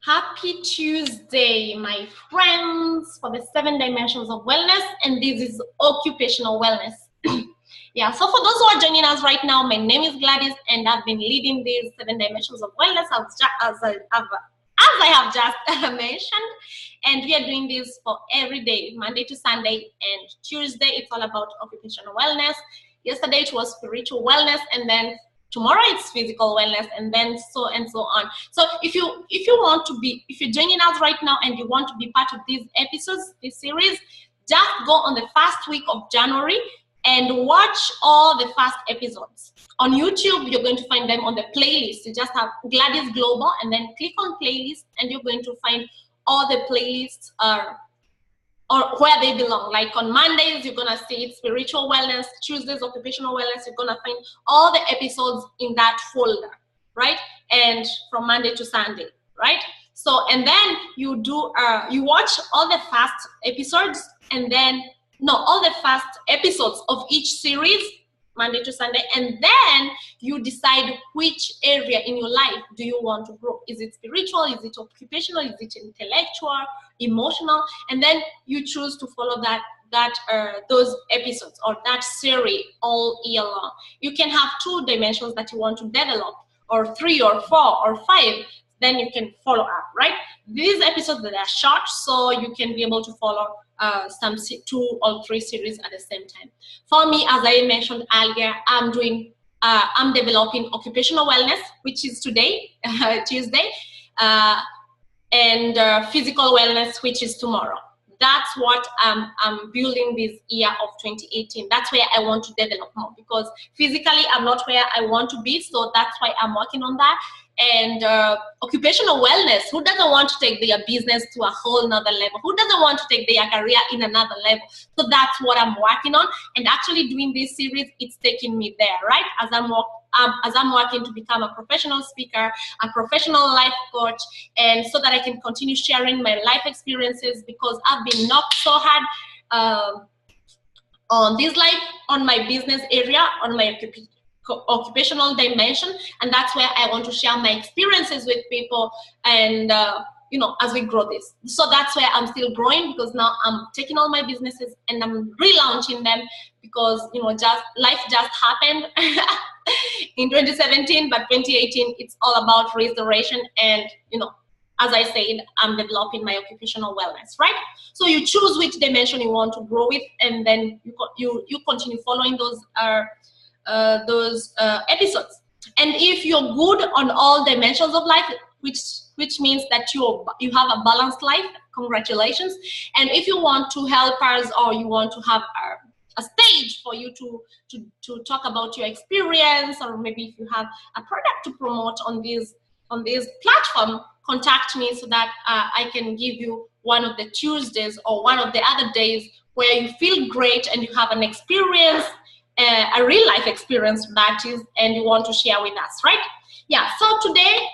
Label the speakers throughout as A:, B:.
A: Happy Tuesday, my friends, for the 7 dimensions of wellness, and this is occupational wellness. Yeah, so for those who are joining us right now, my name is Gladys, and I've been leading these 7 dimensions of wellness as I have just mentioned, and we are doing this for every day, Monday to Sunday, and Tuesday it's all about occupational wellness. Yesterday it was spiritual wellness, and then tomorrow it's physical wellness, and then so and so on. So if you're joining us right now and you want to be part of these episodes, this series, just go on the first week of January and watch all the first episodes. On YouTube, you're going to find them on the playlist. You just have Gladys Global and then click on playlist, and you're going to find all the playlists or where they belong. Like on Mondays, you're gonna see spiritual wellness. Tuesdays, occupational wellness. You're gonna find all the episodes in that folder, right? And from Monday to Sunday, right? So, and then you watch all the first episodes, and then all the first episodes of each series, Monday to Sunday, and then you decide which area in your life do you want to grow. Is it spiritual? Is it occupational? Is it intellectual, emotional? And then you choose to follow those episodes or that series all year long. You can have 2 dimensions that you want to develop, or 3 or 4 or 5. Then you can follow up, right? These episodes that are short, so you can be able to follow some 2 or 3 series at the same time. For me, as I mentioned earlier, I'm developing occupational wellness, which is today, Tuesday, and physical wellness, which is tomorrow. That's what I'm building this year of 2018. That's where I want to develop more, because physically I'm not where I want to be, so that's why I'm working on that. And occupational wellness, who doesn't want to take their business to a whole nother level? Who doesn't want to take their career in another level? So that's what I'm working on, and actually doing this series, it's taking me there, right? As I'm working to become a professional speaker, a professional life coach, and so that I can continue sharing my life experiences, because I've been knocked so hard on this life, on my business area, on my occupational dimension, and that's where I want to share my experiences with people, and as we grow this. So that's where I'm still growing, because now I'm taking all my businesses and I'm relaunching them, because life just happened in 2017, but 2018 it's all about restoration. And as I said, I'm developing my occupational wellness, right? So you choose which dimension you want to grow with, and then you continue following those episodes. And if you're good on all dimensions of life, which means that you have a balanced life, congratulations. And if you want to help us, or you want to have a stage for you to talk about your experience, or maybe if you have a product to promote on this platform, contact me, so that I can give you one of the Tuesdays or one of the other days where you feel great and you have an experience, a real life experience, that is, and you want to share with us, right? Yeah, so today,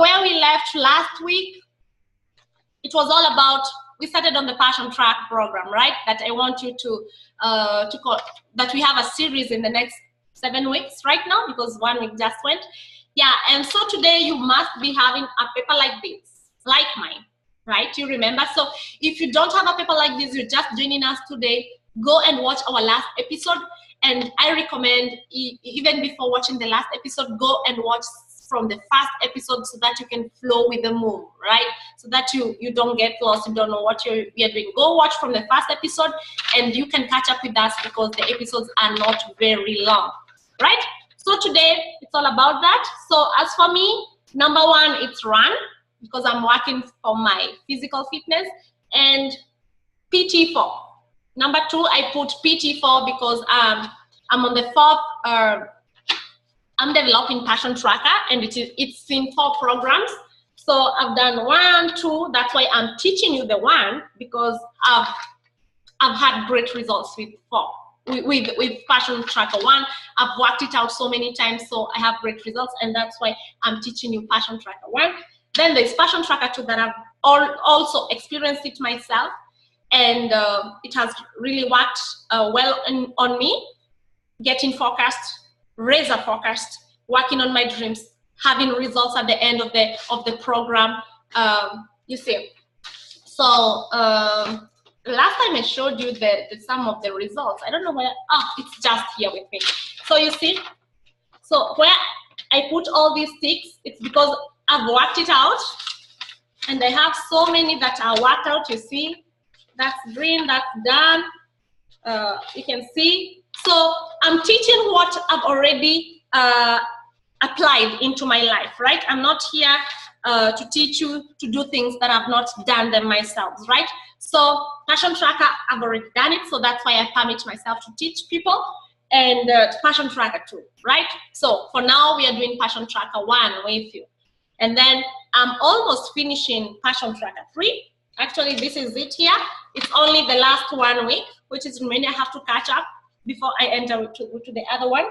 A: where we left last week, it was all about, we started on the Passion Track program, right? That I want you to call, that we have a series in the next 7 weeks right now, because 1 week just went. Yeah, and so today you must be having a paper like this, like mine, right? You remember? So if you don't have a paper like this, you're just joining us today, go and watch our last episode. And I recommend, even before watching the last episode, go and watch from the first episode, so that you can flow with the move, right? So that you don't get lost, you don't know what we are doing. Go watch from the first episode, and you can catch up with us, because the episodes are not very long, right? So today, it's all about that. So as for me, number 1, it's run, because I'm working for my physical fitness, and PT4. Number 2, I put PT4 because I'm on the 4th, I'm developing Passion Tracker, and it's in 4 programs. So I've done 1, 2, that's why I'm teaching you the 1, because I've had great results with 4. With Passion Tracker 1, I've worked it out so many times, so I have great results, and that's why I'm teaching you Passion Tracker 1. Then there's Passion Tracker 2 that I've also experienced it myself, and it has really worked well on me, getting focused, razor focused, working on my dreams, having results at the end of the program, You see, so last time I showed you some of the results. I don't know where, it's just here with me. So you see, so where I put all these ticks, it's because I've worked it out, and I have so many that are worked out. You see, that's green, that's done. You can see. So I'm teaching what I've already applied into my life, right? I'm not here to teach you to do things that I've not done them myself, right? So Passion Tracker, I've already done it, so that's why I permit myself to teach people, and Passion Tracker 2, right? So for now, we are doing Passion Tracker 1 with you. And then I'm almost finishing Passion Tracker 3. Actually, this is it here. It's only the last 1 week, which is remaining. I have to catch up before I enter to the other one.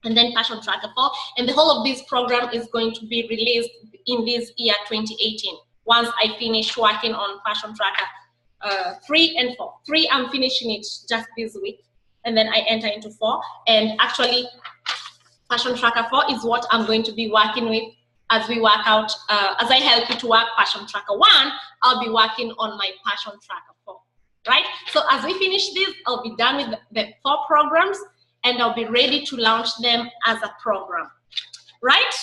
A: And then Passion Tracker 4. And the whole of this program is going to be released in this year, 2018. Once I finish working on Passion Tracker 3 and 4. 3, I'm finishing it just this week. And then I enter into 4. And actually, Passion Tracker 4 is what I'm going to be working with as we work out, as I help you to work Passion Tracker 1, I'll be working on my Passion Tracker 4, right? So as we finish this, I'll be done with the 4 programs, and I'll be ready to launch them as a program, right?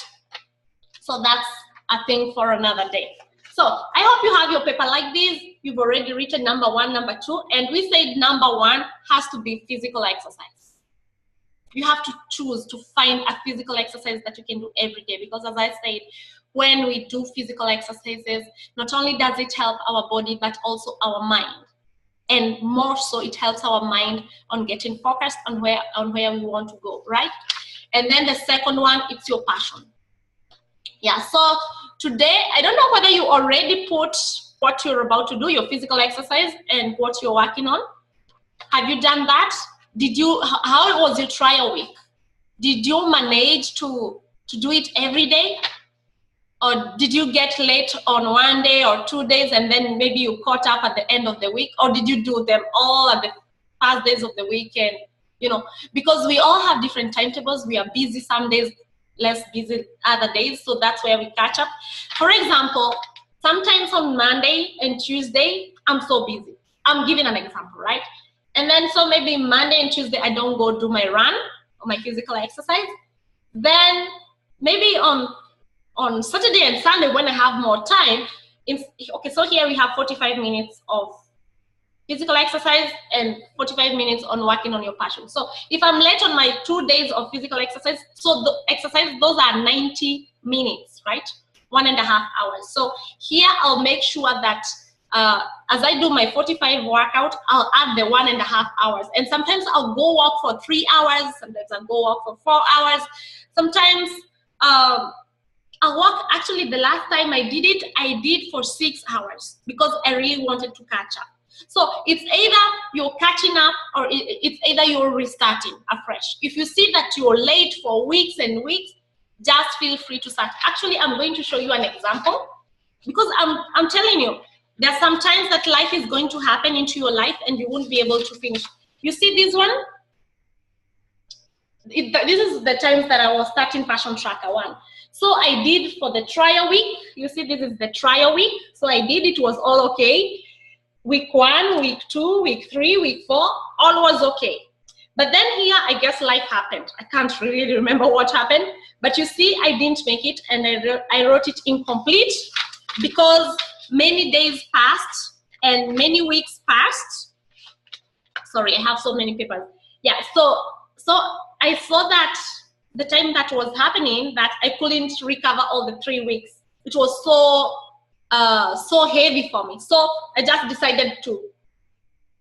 A: So that's a thing for another day. So I hope you have your paper like this. You've already written number 1, number 2, and we said number 1 has to be physical exercise. You have to choose to find a physical exercise that you can do every day, because as I said, when we do physical exercises, not only does it help our body, but also our mind. And more so, it helps our mind on getting focused on where we want to go, right? And then the second one, it's your passion. Yeah, so today, I don't know whether you already put what you're about to do, your physical exercise, and what you're working on. Have you done that? How was your trial week? Did you manage to do it every day? Or did you get late on 1 day or 2 days, and then maybe you caught up at the end of the week? Or did you do them all at the first days of the week? And, you know, because we all have different timetables. We are busy some days, less busy other days. So that's where we catch up. For example, sometimes on Monday and Tuesday, I'm so busy. I'm giving an example, right? And then so maybe Monday and Tuesday, I don't go do my run or my physical exercise. Then maybe on Saturday and Sunday, when I have more time, okay, so here we have 45 minutes of physical exercise and 45 minutes on working on your passion. So if I'm late on my 2 days of physical exercise, so the exercise, those are 90 minutes, right? 1.5 hours. So here I'll make sure that as I do my 45 workout, I'll add the 1.5 hours. And sometimes I'll go walk for 3 hours. Sometimes I'll go walk for 4 hours. Sometimes I'll walk, actually the last time I did for 6 hours because I really wanted to catch up. So it's either you're catching up or it's either you're restarting afresh. If you see that you're late for weeks and weeks, just feel free to start. Actually, I'm going to show you an example because I'm telling you, there's some times that life is going to happen into your life and you won't be able to finish. You see this one? This is the times that I was starting Passion Tracker 1. So I did for the trial week. You see, this is the trial week. So I did, it was all okay. Week 1, week 2, week 3, week 4, all was okay. But then here, I guess life happened. I can't really remember what happened. But you see, I didn't make it and I wrote it incomplete because many days passed and many weeks passed. Sorry, I have so many papers. Yeah, so I saw that the time that was happening that I couldn't recover all the 3 weeks. It was so heavy for me. So I just decided to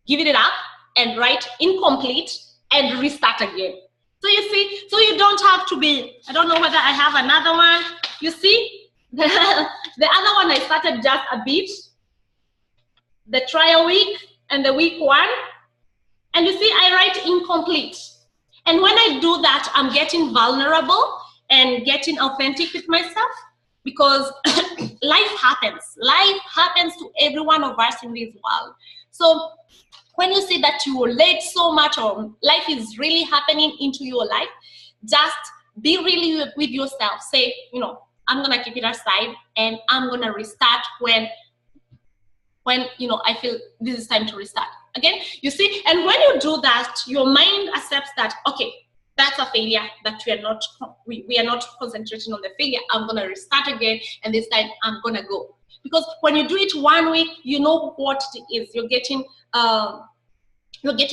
A: give it up and write incomplete and restart again. So you see, so you don't have to be, I don't know whether I have another one. You see, the other one I started just a bit, the trial week and the week 1. And you see, I write incomplete. And when I do that, I'm getting vulnerable and getting authentic with myself because life happens. Life happens to every one of us in this world. So when you see that you are late so much or life is really happening into your life, just be really with yourself. Say, you know, I'm gonna keep it aside, and I'm gonna restart when I feel this is time to restart. Again, you see, and when you do that, your mind accepts that, okay, that's a failure, that we are not concentrating on the failure. I'm gonna restart again, and this time I'm gonna go. Because when you do it 1 week, you know what it is. You're getting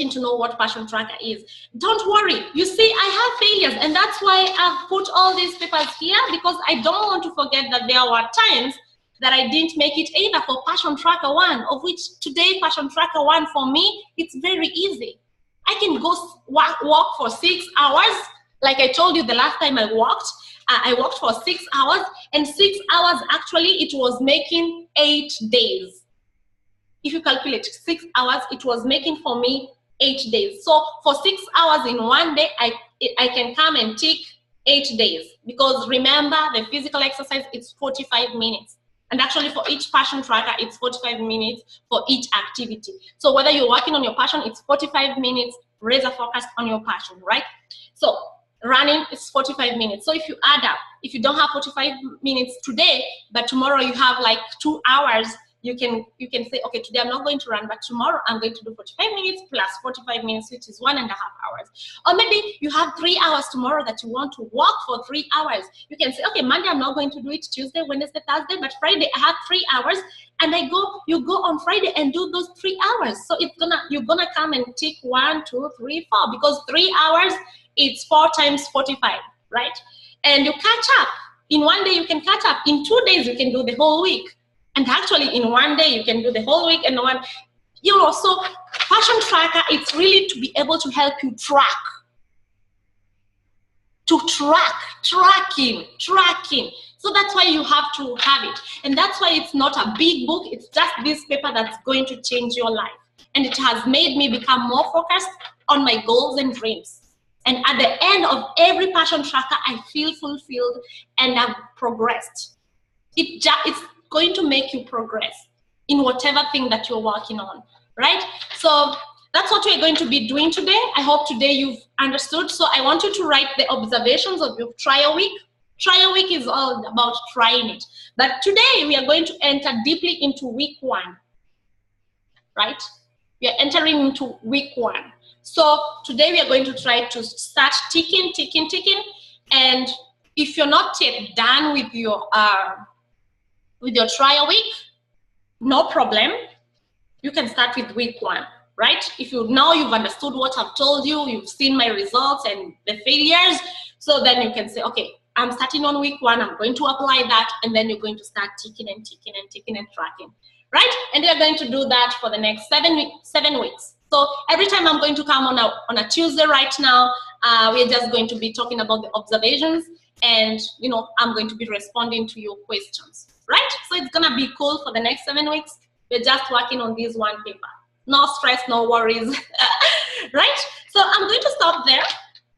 A: to know what passion tracker is. Don't worry. You see, I have failures, and that's why I've put all these papers here, because I don't want to forget that there were times that I didn't make it either for passion tracker 1, of which today passion tracker 1 for me, it's very easy. I can go walk for 6 hours. Like I told you the last time I walked for 6 hours, and 6 hours actually it was making 8 days. If you calculate 6 hours, it was making for me 8 days. So for 6 hours in 1 day, I can come and tick 8 days, because remember, the physical exercise, it's 45 minutes. And actually for each passion tracker, it's 45 minutes for each activity. So whether you're working on your passion, it's 45 minutes, razor focused on your passion, right? So running is 45 minutes. So if you add up, if you don't have 45 minutes today, but tomorrow you have like 2 hours, you can say, okay, today I'm not going to run, but tomorrow I'm going to do 45 minutes plus 45 minutes, which is 1.5 hours. Or maybe you have 3 hours tomorrow that you want to walk for 3 hours. You can say, okay, Monday I'm not going to do it, Tuesday, Wednesday, Thursday, but Friday I have 3 hours, and you go on Friday and do those 3 hours. So you're gonna come and tick 1, 2, 3, 4, because 3 hours, it's 4 times 45, right? And you catch up. In 1 day you can catch up. In 2 days you can do the whole week. And actually in 1 day you can do the whole week, and so passion tracker, it's really to be able to help you tracking. So that's why you have to have it. And that's why it's not a big book, it's just this paper that's going to change your life. And it has made me become more focused on my goals and dreams. And at the end of every passion tracker, I feel fulfilled and I've progressed. It's going to make you progress in whatever thing that you're working on, right? So that's what we're going to be doing today. I hope today you've understood. So I want you to write the observations of your trial week. Trial week is all about trying it. But today we are going to enter deeply into week 1, right? We are entering into week 1. So today we are going to try to start ticking. And if you're not yet done with your trial week, no problem. You can start with week 1, right? If you've understood what I've told you, you've seen my results and the failures, so then you can say, okay, I'm starting on week 1, I'm going to apply that, and then you're going to start ticking and tracking, right? And you're going to do that for the next 7 weeks. So every time I'm going to come on a Tuesday right now, we're just going to be talking about the observations, and I'm going to be responding to your questions. Right? So it's gonna be cool for the next 7 weeks. We're just working on this one paper. No stress, no worries, right? So I'm going to stop there.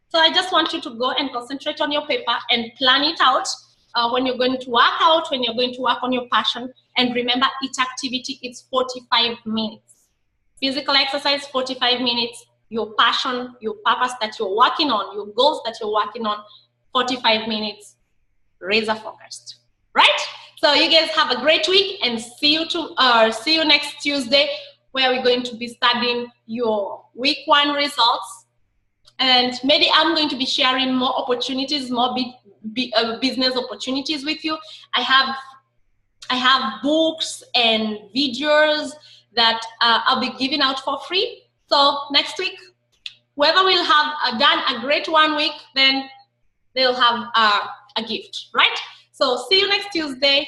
A: So I just want you to go and concentrate on your paper and plan it out when you're going to work out, when you're going to work on your passion. And remember, each activity is 45 minutes. Physical exercise, 45 minutes. Your passion, your purpose that you're working on, your goals that you're working on, 45 minutes, razor focused, right? So you guys have a great week, and see you next Tuesday, where we're going to be studying your week 1 results. And maybe I'm going to be sharing more opportunities, more business opportunities with you. I have books and videos that I'll be giving out for free. So next week, whoever will have done a great 1 week, then they'll have a gift, right? So see you next Tuesday.